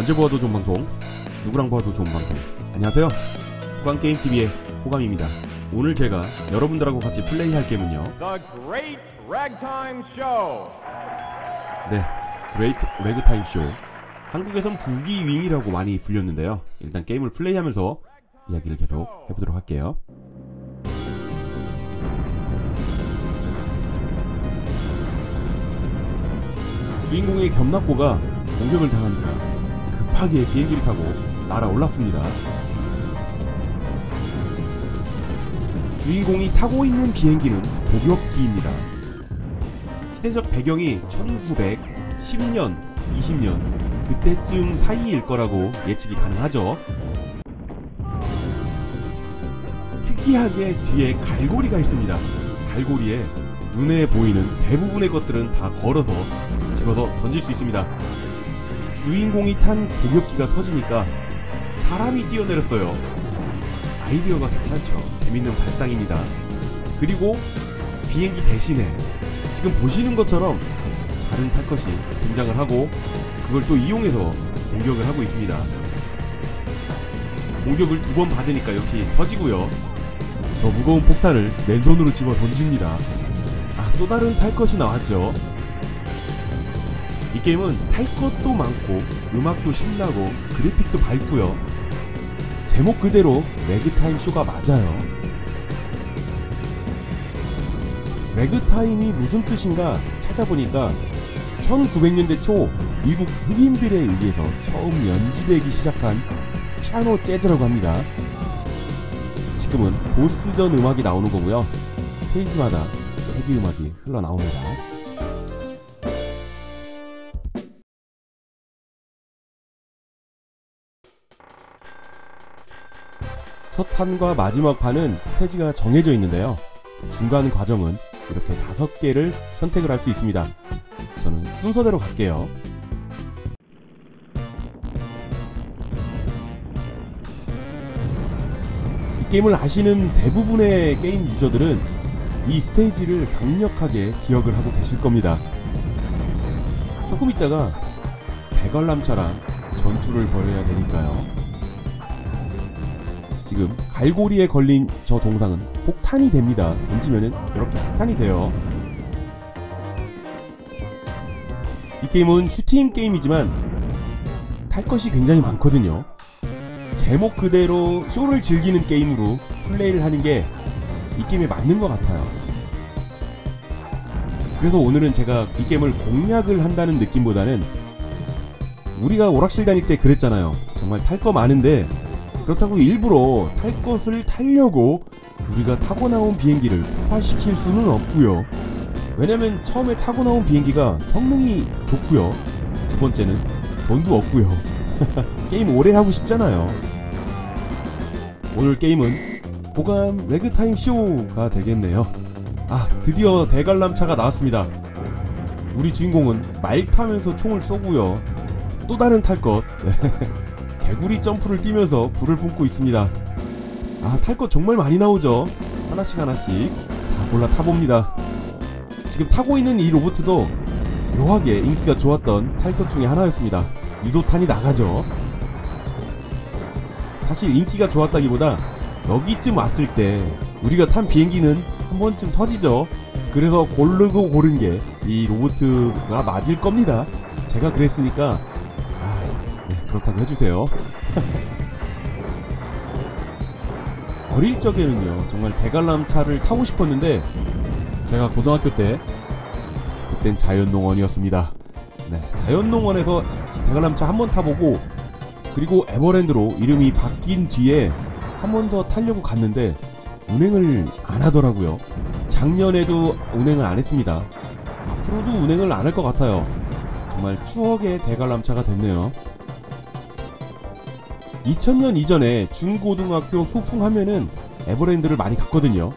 언제 보아도 좋은 방송, 누구랑 보아도 좋은 방송. 안녕하세요, 호감게임TV의 호감입니다. 오늘 제가 여러분들하고 같이 플레이할 게임은요, The Great Ragtime Show. 네, Great Ragtime Show. 한국에선 부기윙이라고 많이 불렸는데요, 일단 게임을 플레이하면서 이야기를 계속 해보도록 할게요. 주인공의 겸납고가 공격을 당하니까 급하게 비행기를 타고 날아올랐습니다. 주인공이 타고 있는 비행기는 복역기입니다. 시대적 배경이 1910년, 20년 그때쯤 사이일 거라고 예측이 가능하죠. 특이하게 뒤에 갈고리가 있습니다. 갈고리에 눈에 보이는 대부분의 것들은 다 걸어서 집어서 던질 수 있습니다. 주인공이 탄 복역기가 터지니까 사람이 뛰어내렸어요. 아이디어가 괜찮죠. 재밌는 발상입니다. 그리고 비행기 대신에 지금 보시는 것처럼 다른 탈 것이 등장을 하고 그걸 또 이용해서 공격을 하고 있습니다. 공격을 2번 받으니까 역시 터지고요. 저 무거운 폭탄을 맨손으로 집어 던집니다. 또 다른 탈 것이 나왔죠. 이 게임은 탈 것도 많고 음악도 신나고 그래픽도 밝고요. 제목 그대로 레그타임 쇼가 맞아요. 레그타임이 무슨 뜻인가 찾아보니까 1900년대 초 미국 흑인들에 의해서 처음 연주되기 시작한 피아노 재즈라고 합니다. 지금은 보스전 음악이 나오는 거고요. 스테이지마다 재즈 음악이 흘러나옵니다. 첫 판과 마지막 판은 스테이지가 정해져 있는데요. 중간 과정은 이렇게 5개를 선택을 할 수 있습니다. 저는 순서대로 갈게요. 이 게임을 아시는 대부분의 게임 유저들은 이 스테이지를 강력하게 기억을 하고 계실 겁니다. 조금 있다가 대관람차랑 전투를 벌여야 되니까요. 지금 갈고리에 걸린 저 동상은 폭탄이 됩니다. 던지면은 이렇게 폭탄이 돼요. 이 게임은 슈팅 게임이지만 탈 것이 굉장히 많거든요. 제목 그대로 쇼를 즐기는 게임으로 플레이를 하는 게 이 게임에 맞는 것 같아요. 그래서 오늘은 제가 이 게임을 공략을 한다는 느낌보다는 우리가 오락실 다닐 때 그랬잖아요. 정말 탈 거 많은데 그렇다고 일부러 탈 것을 타려고 우리가 타고 나온 비행기를 폭발시킬 수는 없고요. 왜냐면 처음에 타고 나온 비행기가 성능이 좋고요. 두 번째는 돈도 없고요. 게임 오래 하고 싶잖아요. 오늘 게임은 호감 레그타임 쇼가 되겠네요. 드디어 대관람차가 나왔습니다. 우리 주인공은 말 타면서 총을 쏘고요. 또 다른 탈 것 개구리 점프를 뛰면서 불을 뿜고 있습니다. 탈 것 정말 많이 나오죠. 하나씩 하나씩 다 골라 타봅니다. 지금 타고 있는 이 로봇도 묘하게 인기가 좋았던 탈 것 중에 하나였습니다. 유도탄이 나가죠. 사실 인기가 좋았다기보다 여기쯤 왔을 때 우리가 탄 비행기는 한 번쯤 터지죠. 그래서 고르고 고른 게 이 로봇가 맞을 겁니다. 제가 그랬으니까 네, 그렇다고 해주세요. 어릴 적에는요 정말 대관람차를 타고 싶었는데 제가 고등학교 때 그땐 자연농원이었습니다. 네, 자연농원에서 대관람차 한번 타보고 그리고 에버랜드로 이름이 바뀐 뒤에 한 번 더 타려고 갔는데 운행을 안 하더라고요. 작년에도 운행을 안 했습니다. 앞으로도 운행을 안 할 것 같아요. 정말 추억의 대관람차가 됐네요. 2000년 이전에 중고등학교 소풍하면은 에버랜드를 많이 갔거든요.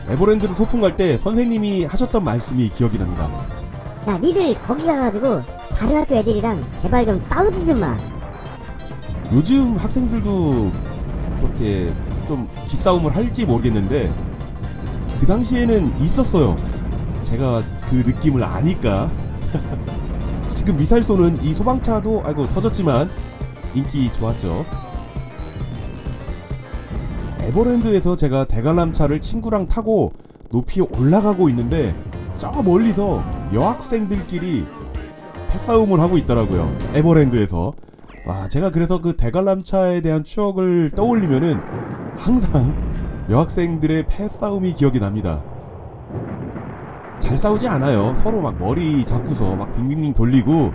에버랜드를 소풍 갈 때 선생님이 하셨던 말씀이 기억이 납니다. 야, 니들 거기 가가지고 다른 학교 애들이랑 제발 좀 싸우지 좀 마. 요즘 학생들도 그렇게 좀 기싸움을 할지 모르겠는데 그 당시에는 있었어요. 제가 그 느낌을 아니까 지금 미사일 쏘는 이 소방차도 아이고 터졌지만 인기 좋았죠. 에버랜드에서 제가 대관람차를 친구랑 타고 높이 올라가고 있는데 저 멀리서 여학생들끼리 패싸움을 하고 있더라고요. 에버랜드에서. 와, 제가 그래서 그 대관람차에 대한 추억을 떠올리면은 항상 여학생들의 패싸움이 기억이 납니다. 잘 싸우지 않아요. 서로 막 머리 잡고서 막 빙빙빙 돌리고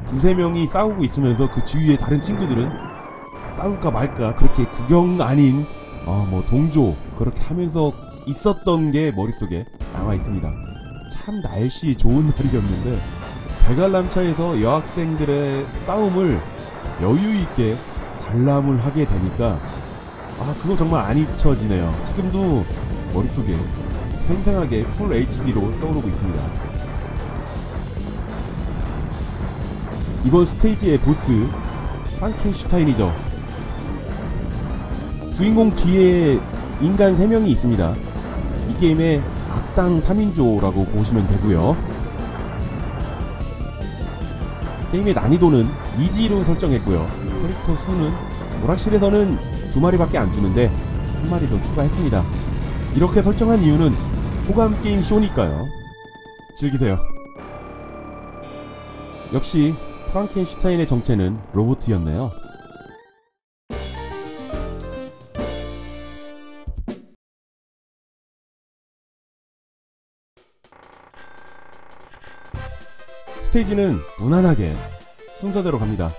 두세 명이 싸우고 있으면서 그 주위에 다른 친구들은 싸울까 말까 그렇게 구경 아닌 뭐 동조 그렇게 하면서 있었던 게 머릿속에 남아 있습니다. 참 날씨 좋은 날이었는데 대관람차에서 여학생들의 싸움을 여유 있게 관람을 하게 되니까 그거 정말 안 잊혀지네요. 지금도 머릿속에 생생하게 풀 HD로 떠오르고 있습니다. 이번 스테이지의 보스 프랑켄슈타인이죠. 주인공 뒤에 인간 3명이 있습니다. 이 게임의 악당 3인조라고 보시면 되고요. 게임의 난이도는 이지로 설정했고요. 캐릭터 수는 오락실에서는 2마리밖에 안 주는데 1마리 더 추가했습니다. 이렇게 설정한 이유는 호감 게임 쇼니까요. 즐기세요. 역시 프랑켄슈타인의 정체는 로봇이었네요. 스테이지는 무난하게 순서대로 갑니다.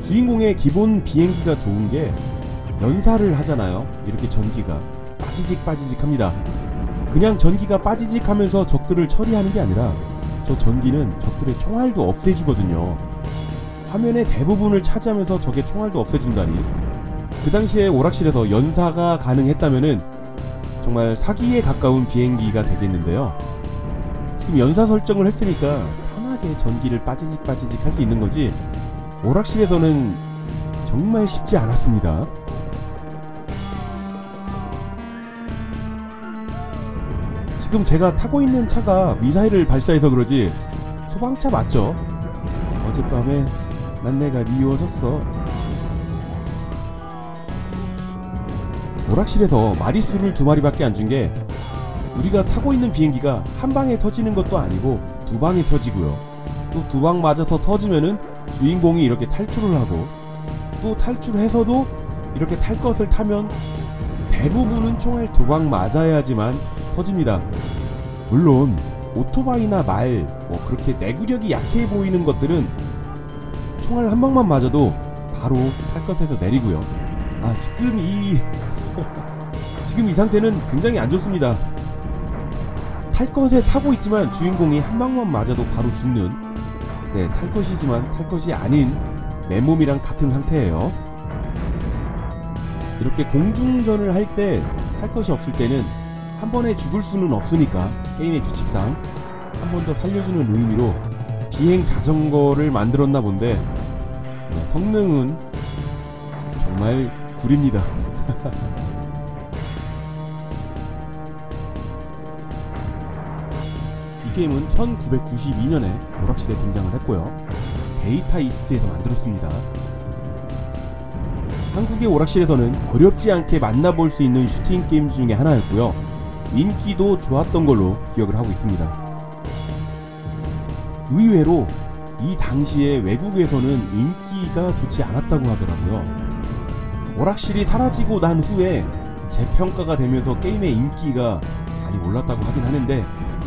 주인공의 기본 비행기가 좋은게 연사를 하잖아요. 이렇게 전기가 빠지직 합니다. 그냥 전기가 빠지직 하면서 적들을 처리하는게 아니라 저 전기는 적들의 총알도 없애주거든요. 화면의 대부분을 차지하면서 적의 총알도 없애준다니, 그 당시에 오락실에서 연사가 가능했다면은 정말 사기에 가까운 비행기가 되겠는데요. 지금 연사 설정을 했으니까 편하게 전기를 빠지직 할 수 있는 거지, 오락실에서는 정말 쉽지 않았습니다. 지금 제가 타고 있는 차가 미사일을 발사해서 그러지 소방차 맞죠? 어젯밤에 난 내가 미워졌어. 오락실에서 마리수를 2마리밖에 안 준 게, 우리가 타고 있는 비행기가 한 방에 터지는 것도 아니고 2방에 터지고요. 또 2방 맞아서 터지면은 주인공이 이렇게 탈출을 하고, 또 탈출해서도 이렇게 탈 것을 타면 대부분은 총알 2방 맞아야지만 터집니다. 물론 오토바이나 말, 그렇게 내구력이 약해 보이는 것들은 총알 한 방만 맞아도 바로 탈 것에서 내리고요. 지금 이 상태는 굉장히 안 좋습니다. 탈 것에 타고 있지만 주인공이 한 방만 맞아도 바로 죽는, 탈 것이지만 탈 것이 아닌 맨몸이랑 같은 상태예요. 이렇게 공중전을 할 때 탈 것이 없을 때는 한 번에 죽을 수는 없으니까 게임의 규칙상 한 번 더 살려주는 의미로 비행 자전거를 만들었나 본데, 성능은 정말 구립니다. 이 게임은 1992년에 오락실에 등장을 했고요. 데이터 이스트에서 만들었습니다. 한국의 오락실에서는 어렵지 않게 만나볼 수 있는 슈팅 게임 중에 하나였고요. 인기도 좋았던 걸로 기억을 하고 있습니다. 의외로 이 당시에 외국에서는 인기가 좋지 않았다고 하더라고요. 오락실이 사라지고 난 후에 재평가가 되면서 게임의 인기가 많이 올랐다고 하긴 하는데,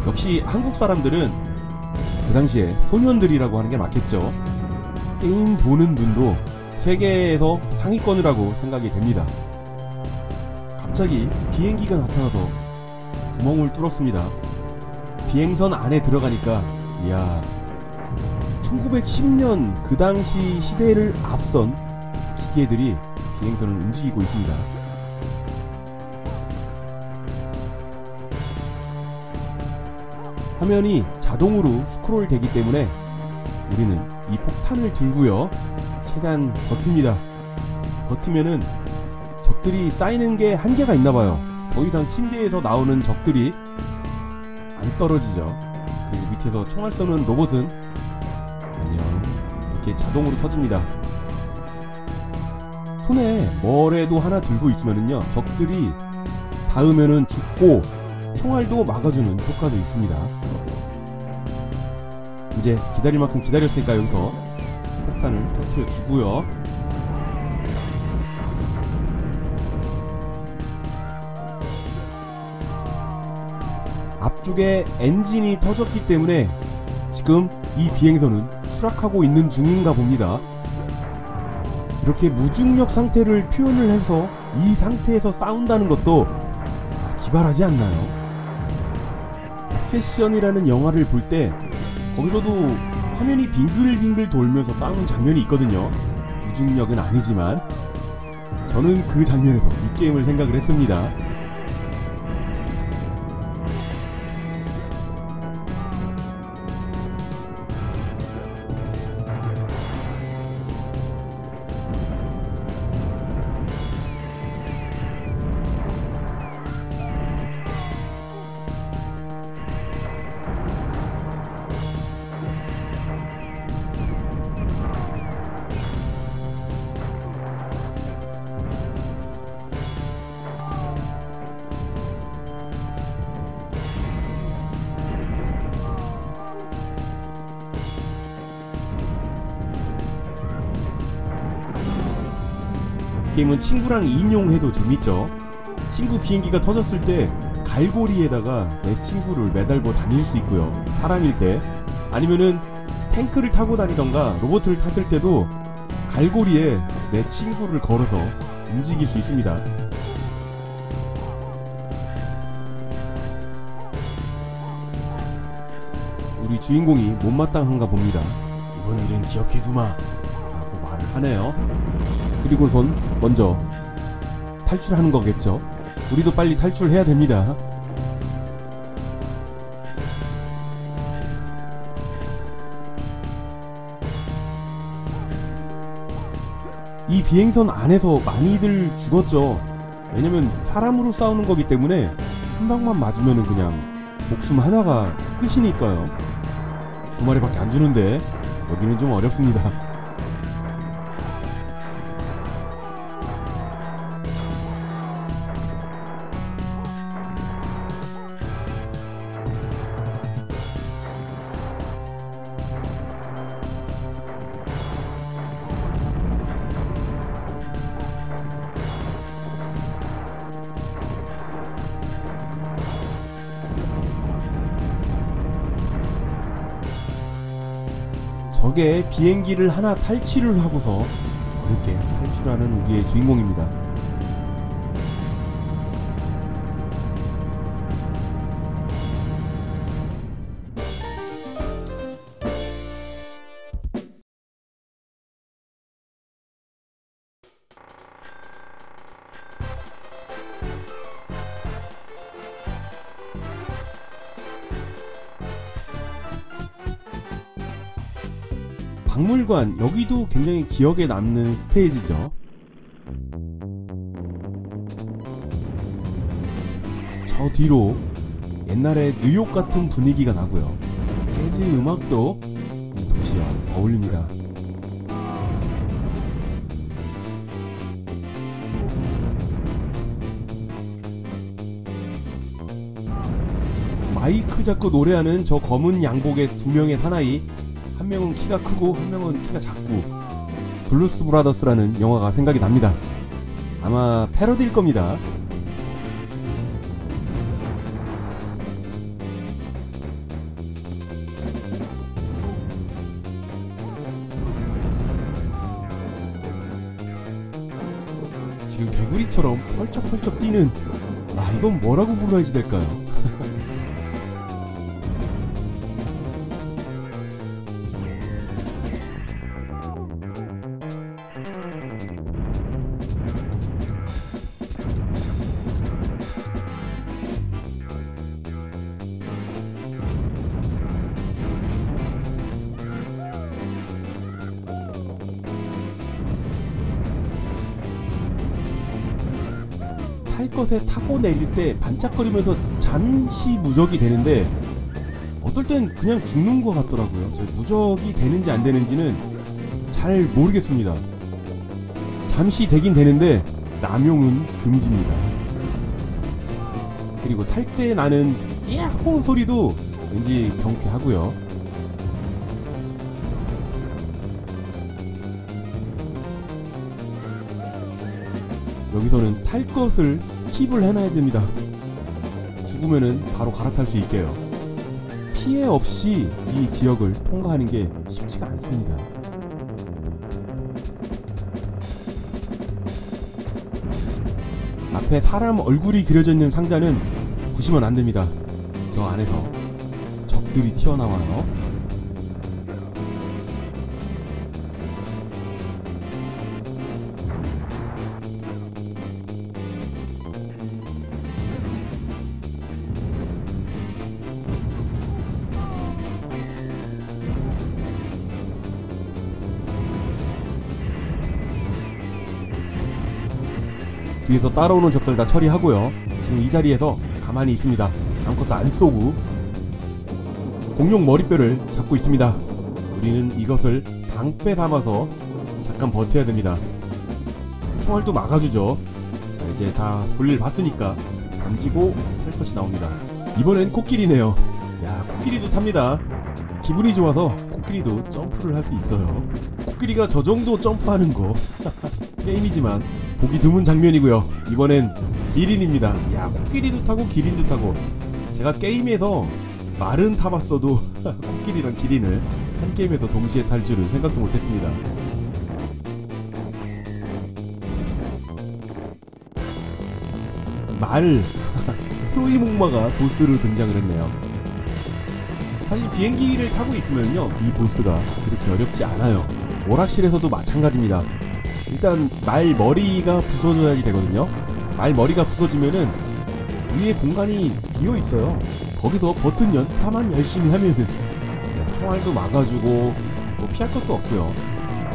역시 한국 사람들은 그 당시에 소년들이라고 하는 게 맞겠죠. 게임 보는 눈도 세계에서 상위권을 하고 생각이 됩니다. 갑자기 비행기가 나타나서 구멍을 뚫었습니다. 비행선 안에 들어가니까, 이야, 1910년 그 당시 시대를 앞선 기계들이 비행선을 움직이고 있습니다. 화면이 자동으로 스크롤 되기 때문에 우리는 이 폭탄을 들고요, 최대한 버팁니다. 버티면은 적들이 쌓이는 게 한계가 있나봐요. 더 이상 침대에서 나오는 적들이 안 떨어지죠. 그리고 밑에서 총알 쏘는 로봇은 안녕 이렇게 자동으로 터집니다. 손에 뭐래도 하나 들고 있으면은요 적들이 닿으면은 죽고 총알도 막아주는 효과도 있습니다. 이제 기다릴 만큼 기다렸으니까 여기서 폭탄을 터뜨려 주고요. 앞쪽에 엔진이 터졌기 때문에 지금 이 비행선은 추락하고 있는 중인가 봅니다. 이렇게 무중력 상태를 표현을 해서 이 상태에서 싸운다는 것도 기발하지 않나요? 옵세션이라는 영화를 볼 때 거기서도 화면이 빙글빙글 돌면서 싸우는 장면이 있거든요. 무중력은 아니지만 저는 그 장면에서 이 게임을 생각을 했습니다. 게임은 친구랑 2인용 해도 재밌죠. 친구 비행기가 터졌을 때 갈고리에다가 내 친구를 매달고 다닐 수 있고요. 사람일 때 아니면은 탱크를 타고 다니던가 로봇을 탔을 때도 갈고리에 내 친구를 걸어서 움직일 수 있습니다. 우리 주인공이 못마땅한가 봅니다. 이번 일은 기억해두마 라고 말을 하네요. 그리고선 먼저 탈출하는 거겠죠. 우리도 빨리 탈출해야 됩니다. 이 비행선 안에서 많이들 죽었죠. 왜냐면 사람으로 싸우는 거기 때문에 한 방만 맞으면은 그냥 목숨 하나가 끝이니까요. 두 마리밖에 안 주는데 여기는 좀 어렵습니다. 적의 비행기를 하나 탈취를 하고서 어렵게 탈출하는 우리의 주인공입니다. 박물관, 여기도 굉장히 기억에 남는 스테이지죠. 저 뒤로 옛날에 뉴욕 같은 분위기가 나고요. 재즈 음악도 도시와 어울립니다. 마이크 잡고 노래하는 저 검은 양복의 두 명의 사나이, 한 명은 키가 크고 한 명은 키가 작고, 블루스 브라더스라는 영화가 생각이 납니다. 아마 패러디일 겁니다. 지금 개구리처럼 펄쩍펄쩍 뛰는, 이건 뭐라고 불러야지 될까요? 탈 것에 타고 내릴 때 반짝거리면서 잠시 무적이 되는데 어떨 땐 그냥 죽는 것 같더라고요. 저 무적이 되는지 안 되는지는 잘 모르겠습니다. 잠시 되긴 되는데 남용은 금지입니다. 그리고 탈 때 나는 야호 소리도 왠지 경쾌하고요. 여기서는 탈 것을 킵을 해놔야 됩니다. 죽으면은 바로 갈아탈 수 있게요. 피해 없이 이 지역을 통과하는 게 쉽지가 않습니다. 앞에 사람 얼굴이 그려져 있는 상자는 부시면 안 됩니다. 저 안에서 적들이 튀어나와요. 뒤에서 따라오는 적들 다 처리하고요. 지금 이 자리에서 가만히 있습니다. 아무것도 안 쏘고 공룡 머리뼈를 잡고 있습니다. 우리는 이것을 방패 삼아서 잠깐 버텨야 됩니다. 총알도 막아주죠. 자, 이제 다 볼일 봤으니까 던지고 탈 것이 나옵니다. 이번엔 코끼리네요. 야, 코끼리도 탑니다. 기분이 좋아서 코끼리도 점프를 할 수 있어요. 코끼리가 저 정도 점프하는 거 게임이지만 보기 드문 장면이고요. 이번엔 기린입니다. 야, 코끼리도 타고 기린도 타고. 제가 게임에서 말은 타봤어도 코끼리랑 기린을 한 게임에서 동시에 탈 줄은 생각도 못했습니다. 말 트로이 목마가 보스로 등장을 했네요. 사실 비행기를 타고 있으면요, 이 보스가 그렇게 어렵지 않아요. 오락실에서도 마찬가지입니다. 일단 말 머리가 부서져야지 되거든요. 말 머리가 부서지면은 위에 공간이 비어 있어요. 거기서 버튼 연타만 열심히 하면은 총알도 막아주고 뭐 피할 것도 없고요.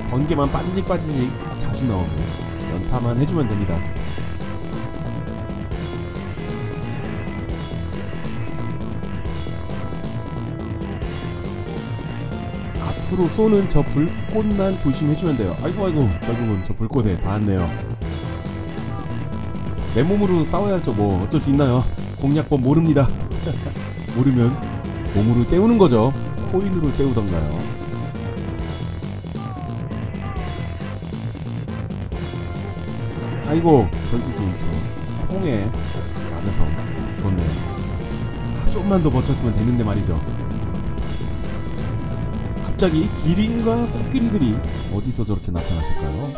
번개만 빠지직 자주 나오고 연타만 해주면 됩니다. 앞으로 쏘는 저 불꽃만 조심해주면 돼요. 아이고 결국은 저 불꽃에 닿았네요. 맨몸으로 싸워야죠. 뭐 어쩔 수 있나요? 공략법 모릅니다. 모르면 몸으로 때우는 거죠. 코인으로 때우던가요. 아이고 결국은 저 통에 맞아서 죽었네요. 좀만 더 버텼으면 되는데 말이죠. 갑자기 기린과 코끼리들이 어디서 저렇게 나타났을까요?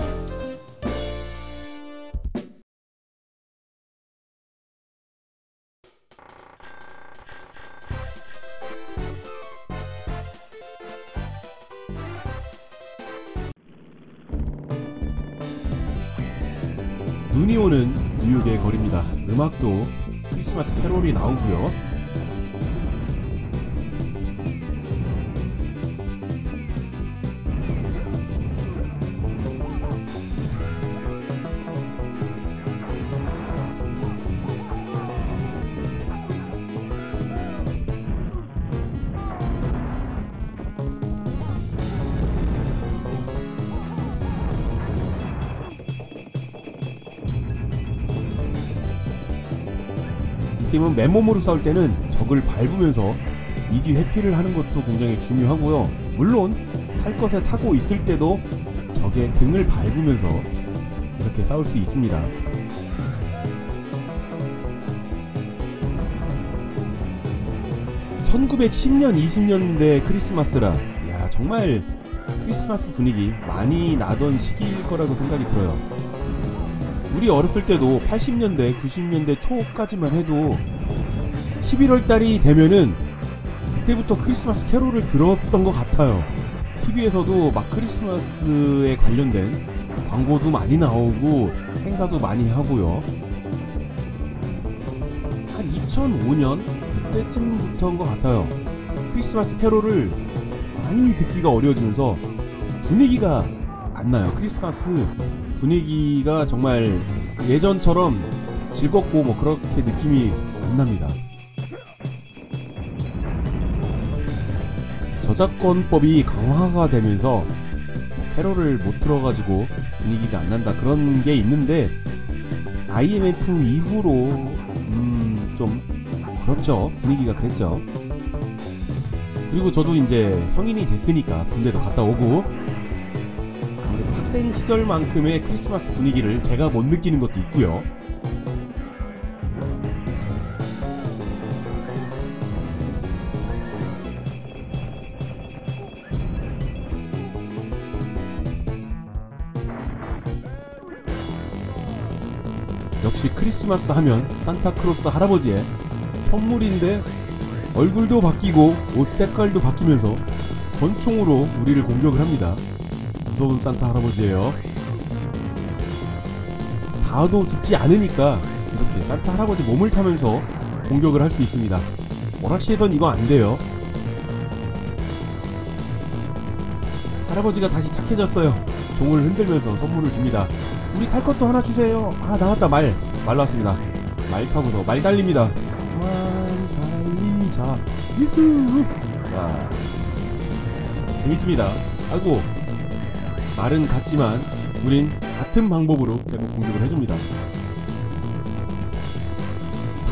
눈이 오는 뉴욕의 거리입니다. 음악도 크리스마스 캐롤이 나오고요. 게임은 맨몸으로 싸울 때는 적을 밟으면서 이기 회피를 하는 것도 굉장히 중요하고요. 물론 탈 것에 타고 있을 때도 적의 등을 밟으면서 이렇게 싸울 수 있습니다. (1910년) (20년대) 크리스마스라, 야, 정말 크리스마스 분위기 많이 나던 시기일 거라고 생각이 들어요. 우리 어렸을 때도 80년대, 90년대 초까지만 해도 11월달이 되면은 그때부터 크리스마스 캐롤을 들었던 것 같아요. TV에서도 막 크리스마스에 관련된 광고도 많이 나오고 행사도 많이 하고요. 한 2005년 그때쯤부터인 것 같아요. 크리스마스 캐롤을 많이 듣기가 어려워지면서 분위기가 안 나요. 크리스마스 분위기가 정말 예전처럼 즐겁고 뭐 그렇게 느낌이 안 납니다. 저작권법이 강화가 되면서 캐롤을 못 틀어가지고 분위기가 안 난다 그런 게 있는데, IMF 이후로 좀 그렇죠. 분위기가 그랬죠. 그리고 저도 이제 성인이 됐으니까 군대도 갔다 오고, 아무래도 학생 시절만큼의 크리스마스 분위기를 제가 못 느끼는 것도 있고요. 역시 크리스마스 하면 산타크로스 할아버지의 선물인데, 얼굴도 바뀌고 옷 색깔도 바뀌면서 권총으로 우리를 공격을 합니다. 무서운 산타 할아버지예요. 닿아도 죽지 않으니까 이렇게 산타 할아버지 몸을 타면서 공격을 할 수 있습니다. 오락실에선 이거 안 돼요. 할아버지가 다시 착해졌어요. 종을 흔들면서 선물을 줍니다. 우리 탈 것도 하나 주세요. 아, 나왔다. 말 나왔습니다. 말 타고서 말 달립니다. 말 달리자. 유후. 자, 재밌습니다. 아이고, 말은 같지만 우린 같은 방법으로 계속 공격을 해줍니다.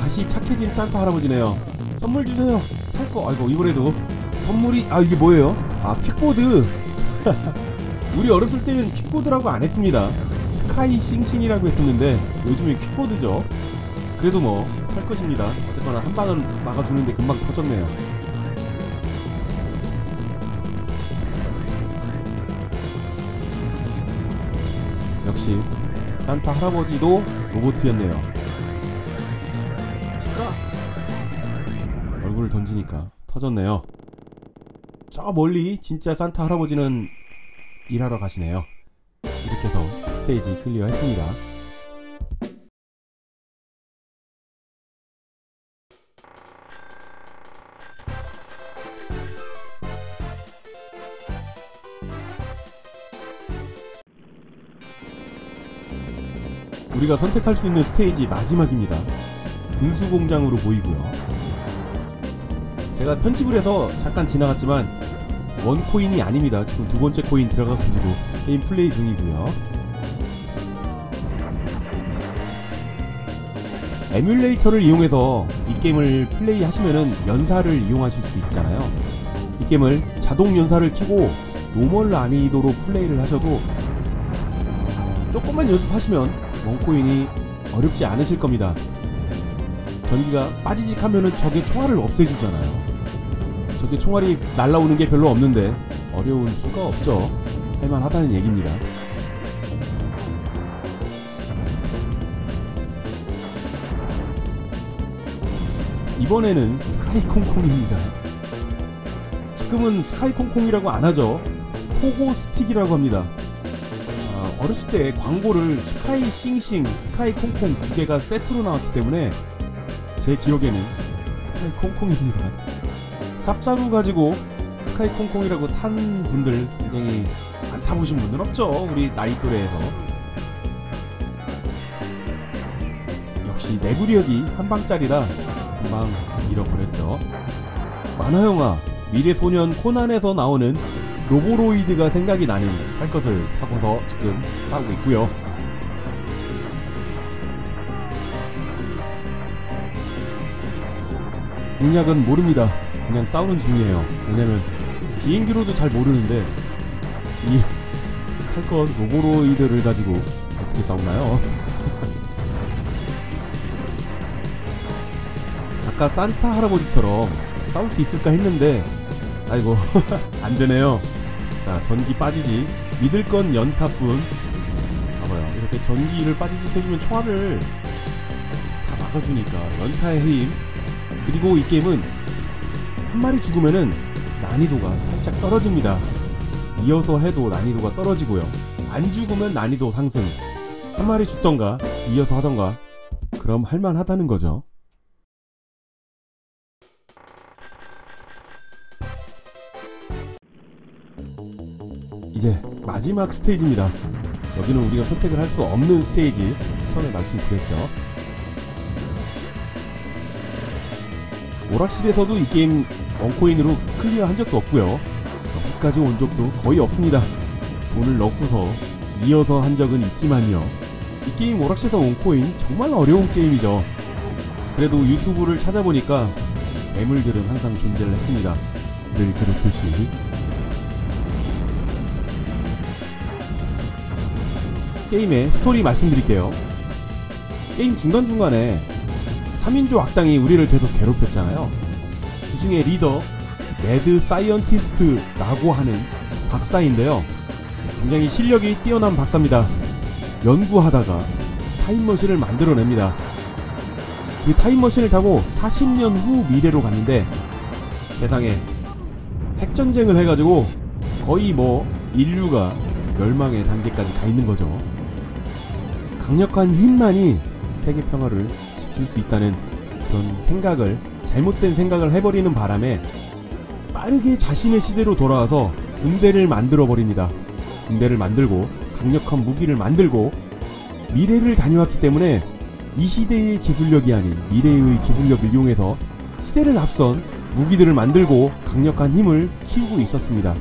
다시 착해진 산타 할아버지네요. 선물 주세요. 탈 거. 아이고, 이번에도 선물이, 아, 이게 뭐예요? 아, 킥보드. 우리 어렸을 때는 킥보드라고 안 했습니다. 스카이 싱싱이라고 했었는데 요즘엔 킥보드죠. 그래도 뭐 탈 것입니다. 어쨌거나 한 방은 막아주는데 금방 터졌네요. 역시 산타 할아버지도 로봇이었네요. 시끄러. 얼굴을 던지니까 터졌네요. 저 멀리 진짜 산타 할아버지는 일하러 가시네요. 이렇게 해서 스테이지 클리어 했습니다. 우리가 선택할 수 있는 스테이지 마지막입니다. 분수공장으로 보이고요. 제가 편집을 해서 잠깐 지나갔지만 원코인이 아닙니다. 지금 두 번째 코인 들어가가지고 게임 플레이 중이고요. 에뮬레이터를 이용해서 이 게임을 플레이 하시면은 연사를 이용하실 수 있잖아요. 이 게임을 자동 연사를 켜고 노멀 난이도로 플레이를 하셔도 조금만 연습하시면 원코인이 어렵지 않으실 겁니다. 전기가 빠지직 하면은 적의 총알을 없애주잖아요. 적의 총알이 날라오는 게 별로 없는데 어려울 수가 없죠. 할만하다는 얘기입니다. 이번에는 스카이콩콩입니다. 지금은 스카이콩콩이라고 안하죠. 포고스틱이라고 합니다. 어렸을 때 광고를 스카이 싱싱, 스카이 콩콩 두 개가 세트로 나왔기 때문에 제 기억에는 스카이 콩콩입니다. 삽자루 가지고 스카이 콩콩이라고 탄 분들 굉장히 안 타보신 분들 없죠? 우리 나이 또래에서. 역시 내구력이 한방짜리라 금방 잃어버렸죠. 만화영화 미래소년 코난에서 나오는 로보로이드가 생각이 나는 할 것을 타고서 지금 싸우고 있고요. 공략은 모릅니다. 그냥 싸우는 중이에요. 왜냐면 비행기로도 잘 모르는데 이 탈 것 로보로이드를 가지고 어떻게 싸우나요? 아까 산타 할아버지처럼 싸울 수 있을까 했는데 아이고 안되네요. 자, 전기 빠지지. 믿을 건 연타뿐. 봐봐요. 이렇게 전기를 빠지지 해주면 총알을 다 막아주니까 연타의 힘. 그리고 이 게임은 한 마리 죽으면은 난이도가 살짝 떨어집니다. 이어서 해도 난이도가 떨어지고요. 안 죽으면 난이도 상승. 한 마리 죽던가 이어서 하던가 그럼 할만하다는 거죠. 이제 마지막 스테이지입니다. 여기는 우리가 선택을 할 수 없는 스테이지. 처음에 말씀드렸죠. 오락실에서도 이 게임 원코인으로 클리어 한 적도 없고요. 여기까지 온 적도 거의 없습니다. 돈을 넣고서 이어서 한 적은 있지만요. 이 게임 오락실에서 온 코인 정말 어려운 게임이죠. 그래도 유튜브를 찾아보니까 매물들은 항상 존재를 했습니다. 늘 그렇듯이. 게임의 스토리 말씀드릴게요. 게임 중간중간에 3인조 악당이 우리를 계속 괴롭혔잖아요. 그 중에 리더 매드 사이언티스트라고 하는 박사인데요. 굉장히 실력이 뛰어난 박사입니다. 연구하다가 타임머신을 만들어냅니다. 그 타임머신을 타고 40년 후 미래로 갔는데 세상에 핵전쟁을 해가지고 거의 인류가 멸망의 단계까지 가 있는 거죠. 강력한 힘만이 세계 평화를 지킬 수 있다는 그런 잘못된 생각을 해버리는 바람에 빠르게 자신의 시대로 돌아와서 군대를 만들어 버립니다. 군대를 만들고 강력한 무기를 만들고 미래를 다녀왔기 때문에 이 시대의 기술력이 아닌 미래의 기술력을 이용해서 시대를 앞선 무기들을 만들고 강력한 힘을 키우고 있었습니다.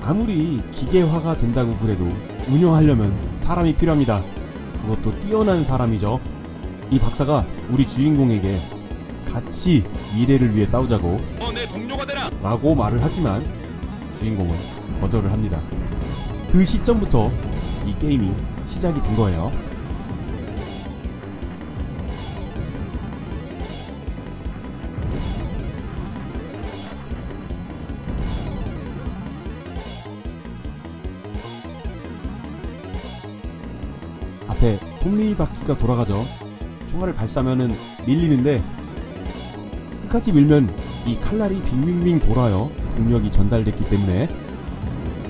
아무리 기계화가 된다고 그래도 운영하려면 사람이 필요합니다. 그것도 뛰어난 사람이죠. 이 박사가 우리 주인공에게 같이 미래를 위해 싸우자고 내 동료가 되라! 라고 말을 하지만 주인공은 거절을 합니다. 그 시점부터 이 게임이 시작이 된 거예요. 앞에 톱니바퀴가 돌아가죠. 총알을 발사하면은 밀리는데 끝까지 밀면 이 칼날이 빙빙빙 돌아요. 동력이 전달됐기 때문에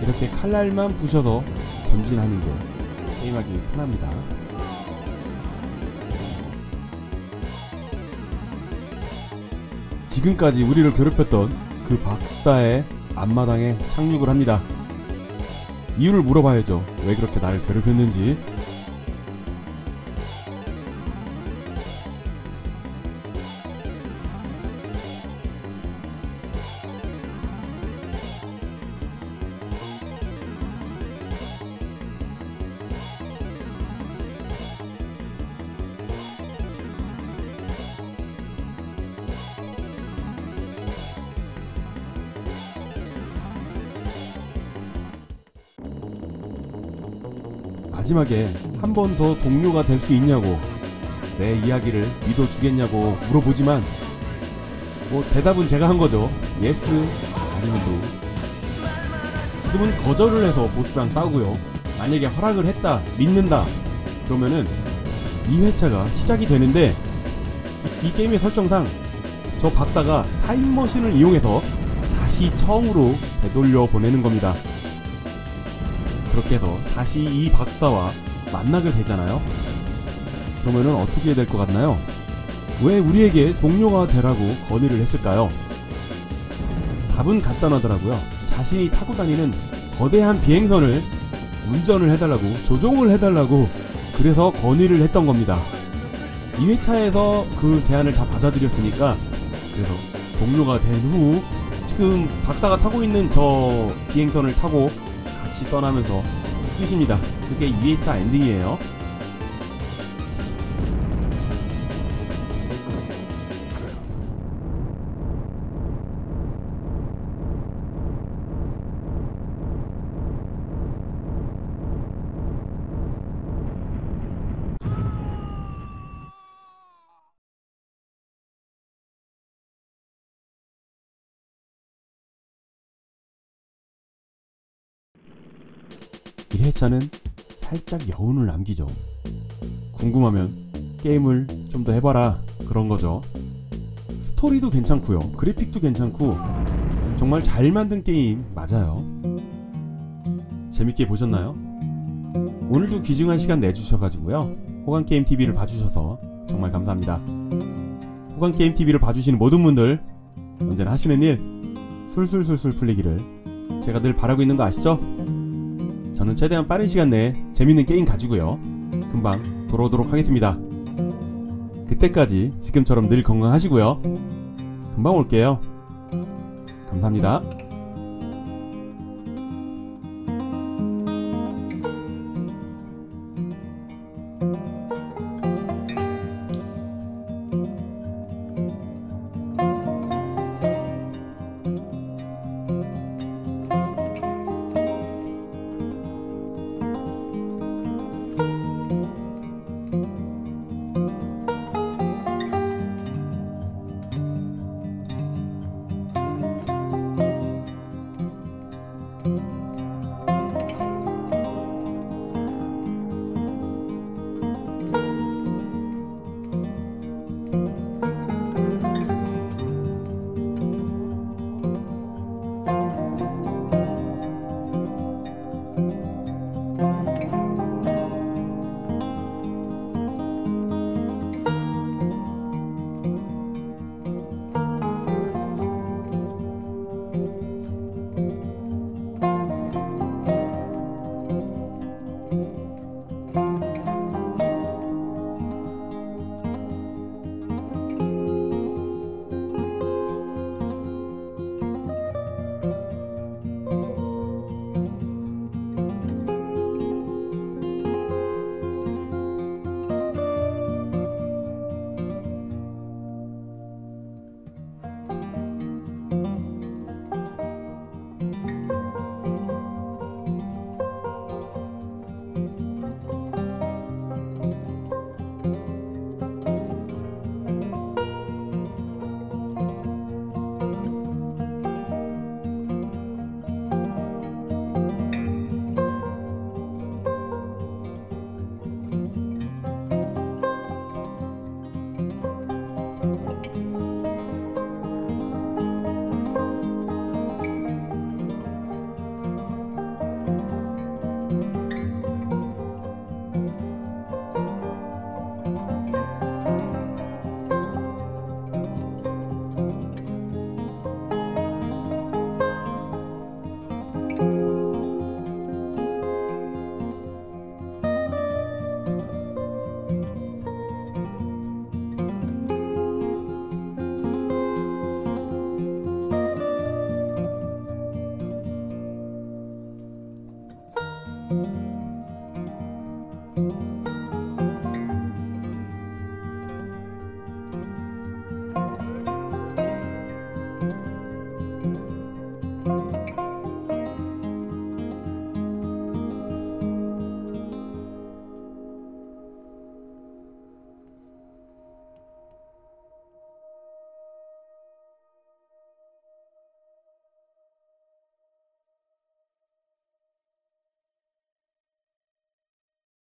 이렇게 칼날만 부셔서 전진하는 게 게임하기 편합니다. 지금까지 우리를 괴롭혔던 그 박사의 앞마당에 착륙을 합니다. 이유를 물어봐야죠. 왜 그렇게 나를 괴롭혔는지. 마지막에 한 번 더 동료가 될 수 있냐고, 내 이야기를 믿어주겠냐고 물어보지만 대답은 제가 한 거죠. 예스 아니면 노. 지금은 거절을 해서 보스랑 싸우고요. 만약에 허락을 했다, 믿는다 그러면은 2회차가 시작이 되는데 이 게임의 설정상 저 박사가 타임머신을 이용해서 다시 처음으로 되돌려 보내는 겁니다. 그렇게 해서 다시 이 박사와 만나게 되잖아요. 그러면은 어떻게 될 것 같나요? 왜 우리에게 동료가 되라고 건의를 했을까요? 답은 간단하더라고요. 자신이 타고 다니는 거대한 비행선을 운전을 해달라고, 조종을 해달라고, 그래서 건의를 했던 겁니다. 2회차에서 그 제안을 다 받아들였으니까, 그래서 동료가 된 후 지금 박사가 타고 있는 저 비행선을 타고 같이 떠나면서 끝입니다. 그게 2회차 엔딩이에요. 이 회차는 살짝 여운을 남기죠. 궁금하면 게임을 좀 더 해봐라 그런 거죠. 스토리도 괜찮고요, 그래픽도 괜찮고 정말 잘 만든 게임 맞아요. 재밌게 보셨나요? 오늘도 귀중한 시간 내주셔가지고요, 호강게임TV를 봐주셔서 정말 감사합니다. 호강게임TV를 봐주시는 모든 분들 언제나 하시는 일 술술술술 풀리기를 제가 늘 바라고 있는 거 아시죠? 저는 최대한 빠른 시간 내에 재밌는 게임 가지고요 금방 돌아오도록 하겠습니다. 그때까지 지금처럼 늘 건강하시고요. 금방 올게요. 감사합니다.